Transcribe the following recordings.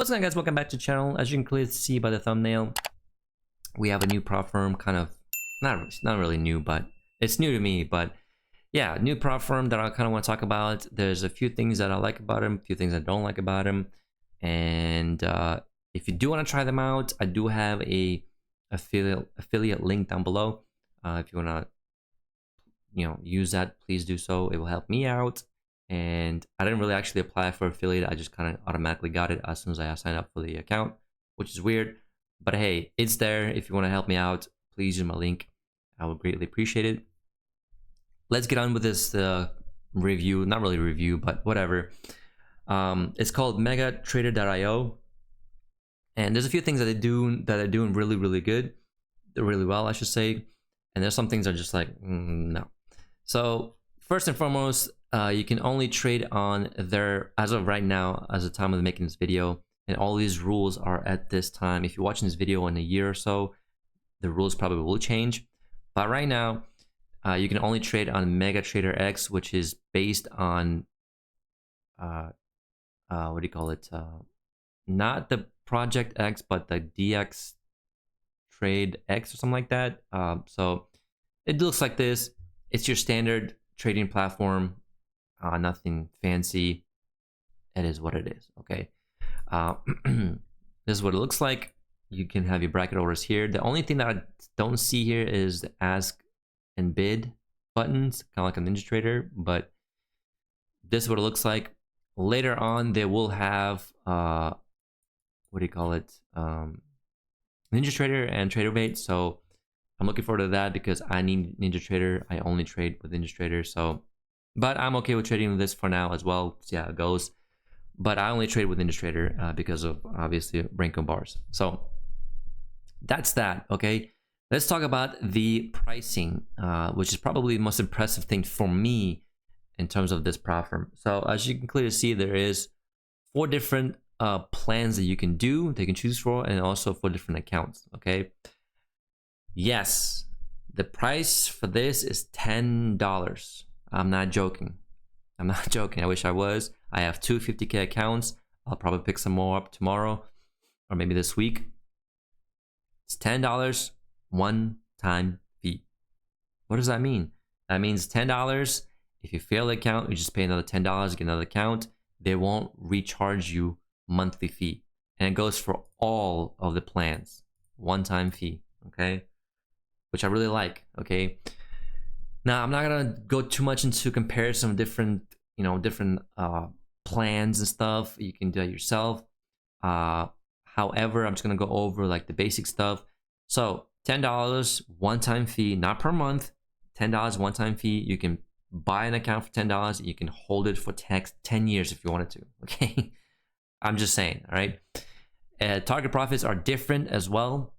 What's going on, guys? Welcome back to the channel. As you can clearly see by the thumbnail, we have a new prop firm. Kind of not really new, but it's new to me. But yeah, new prop firm that I kind of want to talk about. There's a few things that I like about him, a few things I don't like about him. And if you do want to try them out, I do have a affiliate link down below. If you want to use that, please do so. It will help me out. And I didn't really actually apply for affiliate. I just kind of automatically got it as soon as I signed up for the account, which is weird. But hey, it's there. If you want to help me out, please use my link. I would greatly appreciate it. Let's get on with this review. Not really review, but whatever. It's called MegaTrader.io. And there's a few things that they're doing really good. They're really well, I should say. And there's some things that are just like, no. So first and foremost, you can only trade on their, as of right now, as the time of making this video, and all these rules are at this time. If you're watching this video in a year or so, the rules probably will change. But right now, you can only trade on MegaTrader X, which is based on, what do you call it? Not the Project X, but the DX Trade X or something like that. So it looks like this. It's your standard trading platform. Nothing fancy. It is what it is. Okay. This is what it looks like. You can have your bracket orders here. The only thing that I don't see here is the ask and bid buttons, kind of like a NinjaTrader, but this is what it looks like. Later on, they will have what do you call it? NinjaTrader and TraderBait. So I'm looking forward to that because I need NinjaTrader. I only trade with NinjaTrader. So, but I'm okay with trading with this for now as well. See how it goes. But I only trade with NinjaTrader because of obviously Renko bars. So that's that. Okay. Let's talk about the pricing, which is probably the most impressive thing for me in terms of this prop firm. So as you can clearly see, there is 4 different plans that you can do, they can choose for, and also for different accounts. Okay. Yes, the price for this is $10. I'm not joking. I'm not joking. I wish I was. I have 2 50K accounts. I'll probably pick some more up tomorrow or maybe this week. It's $10 one-time fee. What does that mean? That means $10. If you fail the account, you just pay another $10, get another account. They won't recharge you monthly fee. And it goes for all of the plans. One-time fee. Okay. Which I really like. Okay. Now, I'm not gonna go too much into comparison of different plans and stuff. You can do it yourself. However, I'm just gonna go over like the basic stuff. So $10 one-time fee, not per month. $10 one-time fee. You can buy an account for $10. You can hold it for 10 years if you wanted to. Okay, I'm just saying. All right. Target profits are different as well.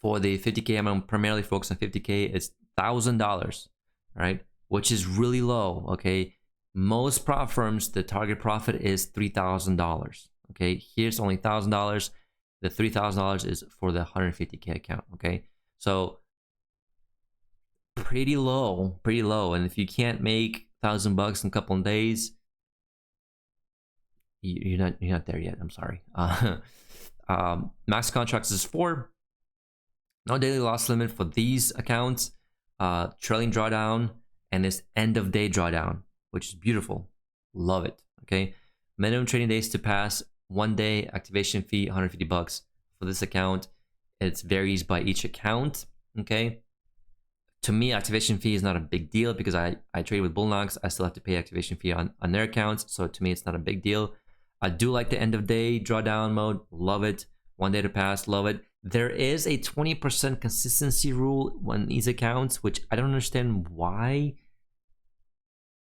For the 50K, I'm primarily focused on 50K. It's $1,000, right? Which is really low. Okay, most prop firms, the target profit is $3,000. Okay, here's only $1,000. The $3,000 is for the 150K account. Okay, so pretty low. And if you can't make $1,000 in a couple of days, you're not there yet. I'm sorry. Max contracts is 4. No daily loss limit for these accounts. Trailing drawdown and this end of day drawdown, which is beautiful. Love it. Okay, minimum trading days to pass, 1 day, activation fee $150 for this account. It varies by each account. Okay, to me, activation fee is not a big deal because I trade with Bullnox. I still have to pay activation fee on their accounts, so to me it's not a big deal. I do like the end of day drawdown mode. Love it. 1 day to pass. Love it. There is a 20% consistency rule on these accounts, which I don't understand why.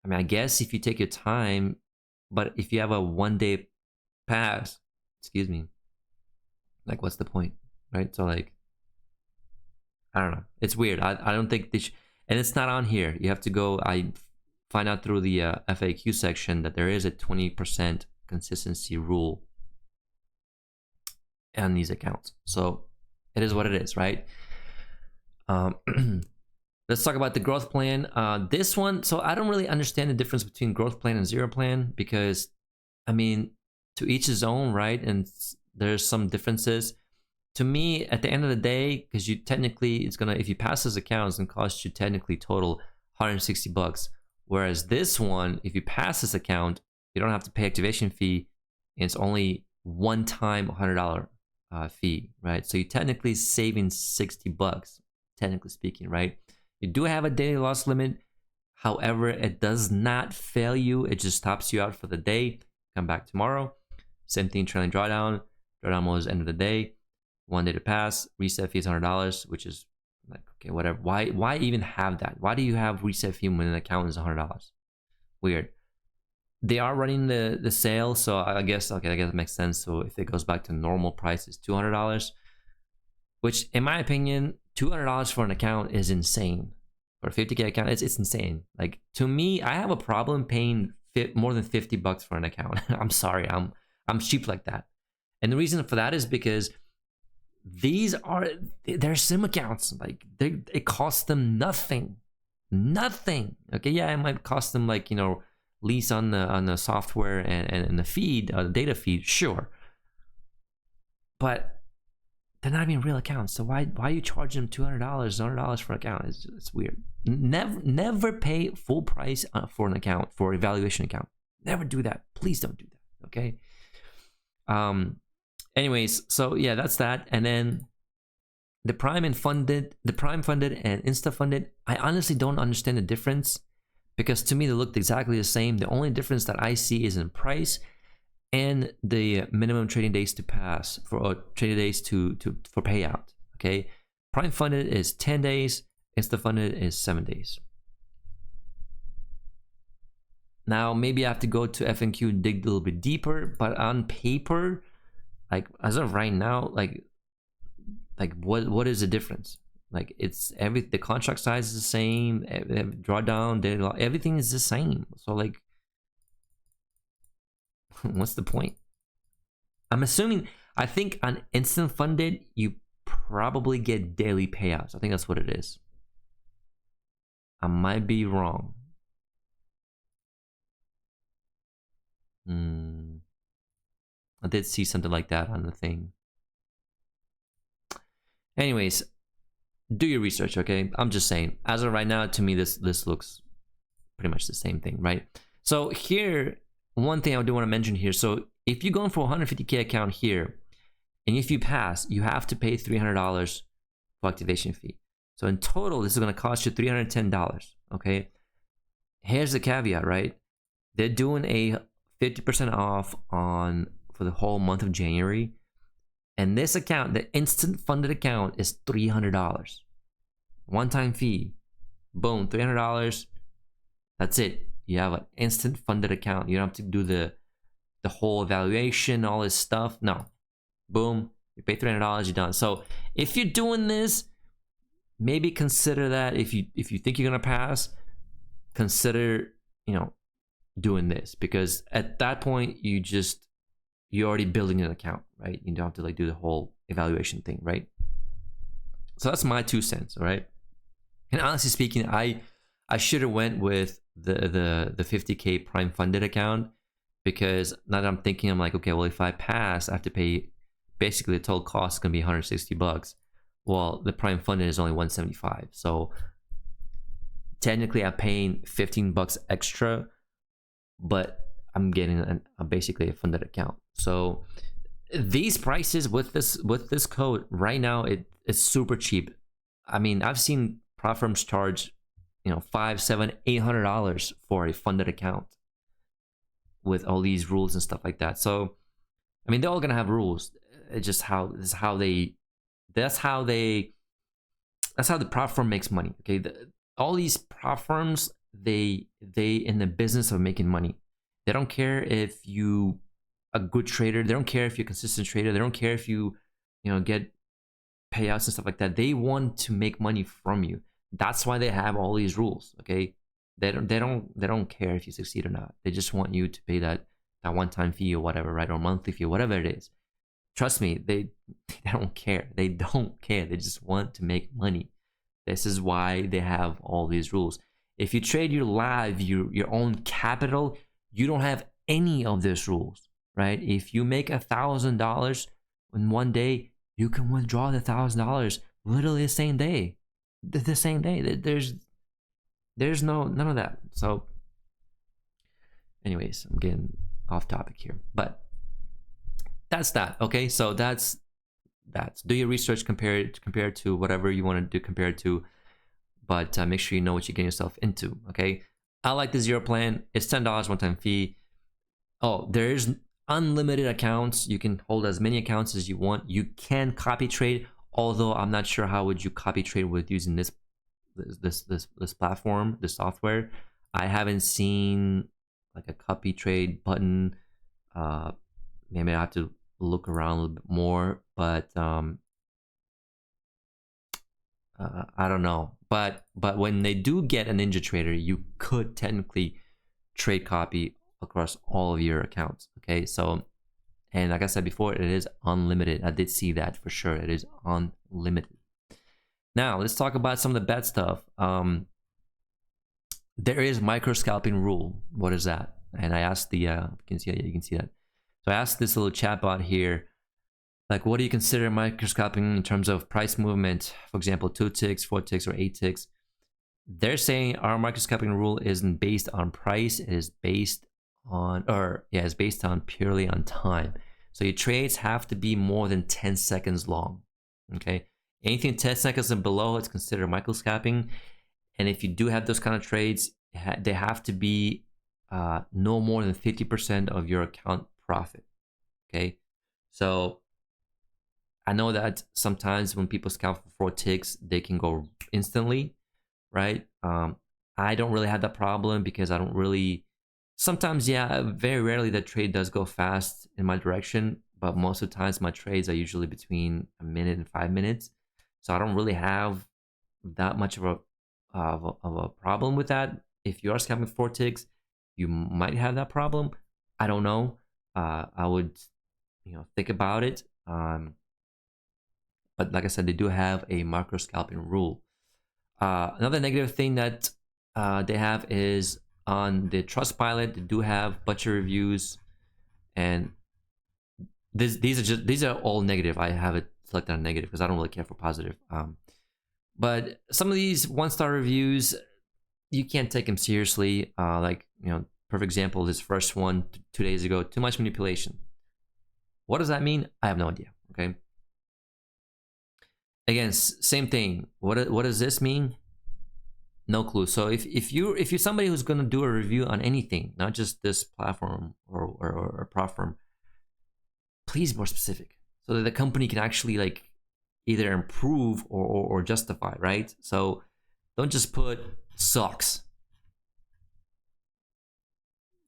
I mean, I guess if you take your time, but if you have a 1 day pass, excuse me, like what's the point, right? So like, I don't know. It's weird. I don't think this, and it's not on here. You have to go. I find out through the FAQ section that there is a 20% consistency rule on these accounts. So it is what it is, right? Let's talk about the growth plan. This one, so I don't really understand the difference between growth plan and zero plan because, I mean, to each his own, right? And there's some differences. To me, at the end of the day, because you technically, it's gonna, if you pass this account, it's gonna cost you technically total $160. Whereas this one, if you pass this account, you don't have to pay activation fee, and it's only one time $100 fee, right? So you're technically saving $60, technically speaking, right? You do have a daily loss limit. However, it does not fail you. It just stops you out for the day. Come back tomorrow. Same thing, trailing drawdown. Drawdown mode is end of the day. 1 day to pass. Reset fee is $100, which is like, okay, whatever. Why even have that? Why do you have reset fee when an account is $100? Weird. They are running the sale, so I guess, okay, I guess it makes sense. So if it goes back to normal price, it's $200, which in my opinion, $200 for an account is insane. For a 50K account, it's insane. Like, to me, I have a problem paying more than $50 for an account. I'm sorry, I'm cheap like that. And the reason for that is because they're sim accounts. Like, it costs them nothing. Okay, yeah, it might cost them, like, you know, lease on the software and the feed, the data feed, sure. But they're not even real accounts. So why you charge them $200, $100 for an account? It's weird. Never pay full price for an account, for evaluation account. Never do that. Please don't do that. Okay. Anyways, so yeah, that's that. And then the Prime funded and Insta funded, I honestly don't understand the difference, because to me they looked exactly the same. The only difference that I see is in price and the minimum trading days to pass for trading days for payout. Okay, Prime funded is 10 days, Insta funded is 7 days. Now maybe I have to go to FNQ and dig a little bit deeper, but on paper, like as of right now, like what is the difference? Like, it's the contract size is the same, drawdown, everything is the same. So like, what's the point? I'm assuming, I think on instant funded, you probably get daily payouts. I think that's what it is. I might be wrong. I did see something like that on the thing. Anyways, do your research, okay? I'm just saying, as of right now, to me, this looks pretty much the same thing, right? So here, one thing I do want to mention here. So if you're going for a 150K account here, and if you pass, you have to pay $300 for activation fee. So in total, this is going to cost you $310, okay? Here's the caveat, right? They're doing a 50% off for the whole month of January. And this account, the instant funded account, is $300. One-time fee. Boom, $300. That's it. You have an instant funded account. You don't have to do the whole evaluation, all this stuff. No. Boom. You pay $300, you're done. So if you're doing this, maybe consider that. If you think you're gonna pass, consider, you know, doing this, because at that point you're already building an account, right? You don't have to like do the whole evaluation thing, right? So that's my 2 cents, all right? And honestly speaking, I should have went with the 50K Prime funded account, because now that I'm thinking, I'm like, okay, well, if I pass, I have to pay, basically the total cost is gonna be $160. Well, the Prime funded is only $175. So technically I'm paying $15 extra, but I'm getting basically a funded account. So these prices with this code right now, it's super cheap. I mean, I've seen prop firms charge, you know, $500, $700, $800 for a funded account with all these rules and stuff like that. So I mean, they're all gonna have rules. It's just that's how the prop firm makes money. Okay, all these prop firms, they in the business of making money. They don't care if you a good trader. They don't care if you're a consistent trader. They don't care if you get payouts and stuff like that. They want to make money from you. That's why they have all these rules. Okay, they don't care if you succeed or not. They just want you to pay that one-time fee or whatever, right, or monthly fee or whatever it is. Trust me, they don't care. They don't care. They just want to make money. This is why they have all these rules. If you trade your live, your own capital, you don't have any of these rules, right? If you make $1,000 in one day, you can withdraw the $1,000 literally the same day. The same day. There's none of that. So, anyways, I'm getting off topic here, but that's that. Okay, so that's do your research, compare it to whatever you want to do, compare it to, but make sure you know what you're getting yourself into. Okay, I like the zero plan. It's $10 one-time fee. Oh, there's unlimited accounts. You can hold as many accounts as you want. You can copy trade, although I'm not sure how would you copy trade with using this platform, this software. I haven't seen like a copy trade button. Maybe I have to look around a little bit more, but I don't know. But when they do get a NinjaTrader, you could technically trade copy across all of your accounts. Okay, so, and like I said before, it is unlimited. I did see that for sure. It is unlimited. Now let's talk about some of the bad stuff. There is micro scalping rule. What is that? And I asked the you can see that. So I asked this little chatbot here, like, what do you consider micro scalping in terms of price movement? For example, 2 ticks, 4 ticks, or 8 ticks. They're saying our micro scalping rule isn't based on price. It is based on, it's based on purely on time. So your trades have to be more than 10 seconds long. Okay, anything 10 seconds and below, it's considered micro scalping. And if you do have those kind of trades, they have to be no more than 50% of your account profit. Okay, so I know that sometimes when people scalp for 4 ticks, they can go instantly, right? I don't really have that problem because I don't really. Sometimes, yeah, very rarely the trade does go fast in my direction, but most of the times my trades are usually between a minute and 5 minutes, so I don't really have that much of a problem with that. If you are scalping 4 ticks, you might have that problem. I don't know. I would, think about it. But like I said, they do have a micro scalping rule. Another negative thing that they have is on the Trustpilot. They do have a bunch of reviews, and these are all negative. I have it selected on negative because I don't really care for positive. But some of these 1-star reviews, you can't take them seriously. Like, perfect example, this first one 2 days ago, too much manipulation. What does that mean? I have no idea. Okay. Again, same thing. What does this mean? No clue. So if you're somebody who's going to do a review on anything, not just this platform or platform, please be more specific so that the company can actually like either improve or justify, right? So don't just put sucks.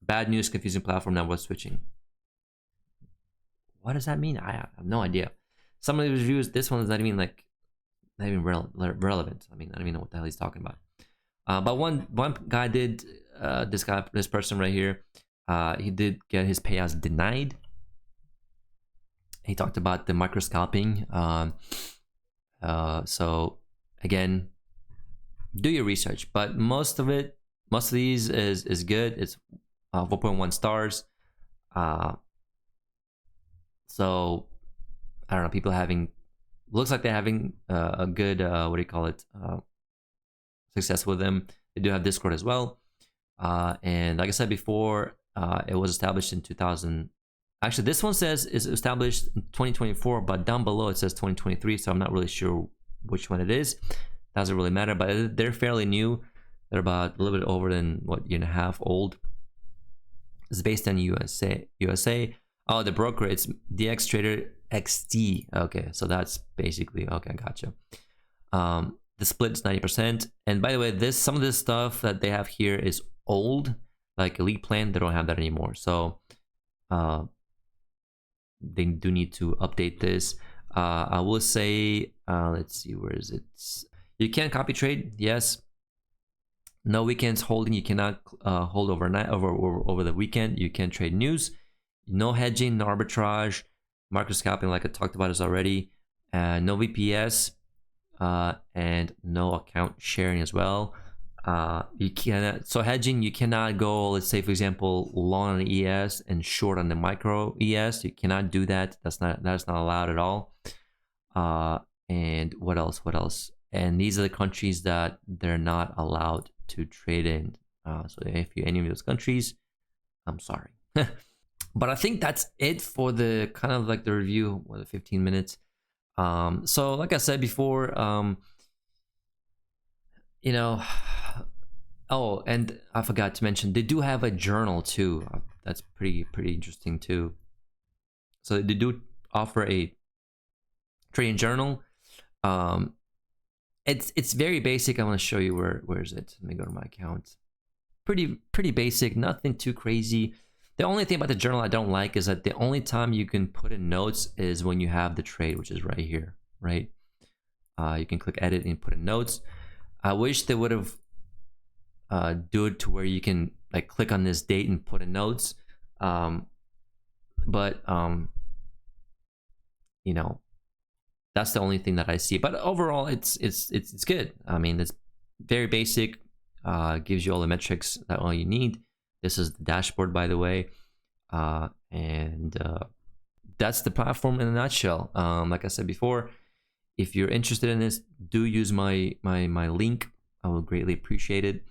Bad news, confusing platform, now what's switching. What does that mean? I have no idea. Some of the reviews, this one is not even relevant. I mean, I don't even know what the hell he's talking about. But one guy did, this person right here, he did get his payouts denied. He talked about the micro scalping. So again, do your research, but most of these is good. It's 4.1 stars. So I don't know, people looks like they're having a good success with them. They do have Discord as well, and like I said before, it was established in 2000. Actually, this one says is established in 2024, but down below it says 2023, so I'm not really sure which one it is. Doesn't really matter, but they're fairly new. They're about a little bit over than year and a half old. It's based on USA. Oh, the broker, it's DXTrader XT. Okay, so that's basically, okay, gotcha. The split is 90%. And by the way, some of this stuff that they have here is old, like Elite Plan. They don't have that anymore. So they do need to update this. I will say, let's see, where is it? You can copy trade, yes. No weekends holding. You cannot hold overnight over the weekend. You can trade news. No hedging, no arbitrage, micro scalping, like I talked about this already. No VPS, and no account sharing as well. You cannot, so hedging, you cannot go, let's say for example, long on the ES and short on the micro ES. You cannot do that. That's not allowed at all. And what else? And these are the countries that they're not allowed to trade in. So if you're any of those countries, I'm sorry. But I think that's it for the kind of like the review, the 15 minutes. So like I said before, you know, oh, and I forgot to mention, they do have a journal too. That's pretty interesting too. So they do offer a trading journal. It's very basic. I want to show you where is it. Let me go to my account. Pretty basic, nothing too crazy. The only thing about the journal I don't like is that the only time you can put in notes is when you have the trade, which is right here, right? You can click edit and put in notes. I wish they would have do it to where you can like click on this date and put in notes. But you know, that's the only thing that I see. But overall, it's good. I mean, it's very basic. Gives you all the metrics that all you need. This is the dashboard, by the way, and that's the platform in a nutshell. Like I said before, if you're interested in this, do use my link. I will greatly appreciate it.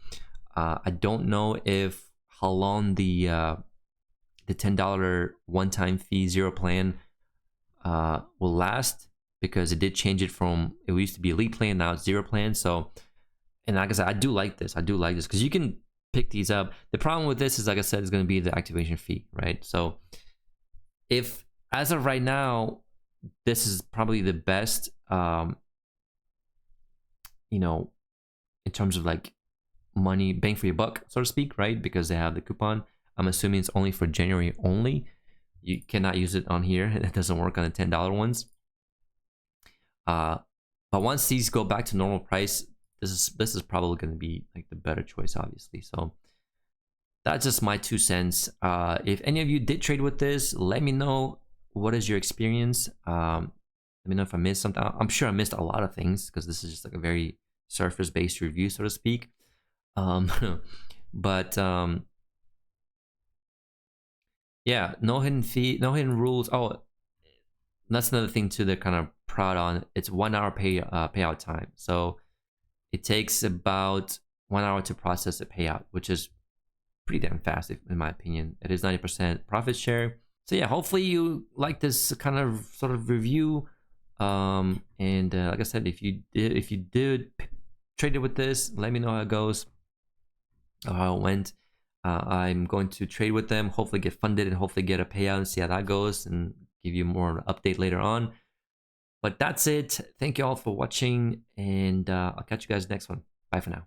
I don't know if how long the $10 one-time fee zero plan will last, because it did change it from, it used to be elite plan, now it's zero plan. So, and like I said, I do like this because you can pick these up. The problem with this is, like I said, is going to be the activation fee, right? So if as of right now, this is probably the best, you know, in terms of like money, bang for your buck, so to speak, right? Because they have the coupon. I'm assuming it's only for January only. You cannot use it on here. It doesn't work on the $10 ones. But once these go back to normal price, this is probably going to be like the better choice, obviously. So that's just my 2 cents. If any of you did trade with this, let me know what is your experience. Let me know if I missed something. I'm sure I missed a lot of things because this is just like a very surface-based review, so to speak. But yeah, no hidden fee, no hidden rules. Oh, that's another thing too. They're kind of proud on. It's 1 hour payout time. So it takes about 1 hour to process a payout, which is pretty damn fast, in my opinion. It is 90% profit share. So yeah, hopefully you like this kind of sort of review. And like I said, if you did trade it with this, let me know how it goes, how it went. I'm going to trade with them, hopefully get funded, and hopefully get a payout and see how that goes, and give you more update later on. But that's it. Thank you all for watching, and I'll catch you guys next one. Bye for now.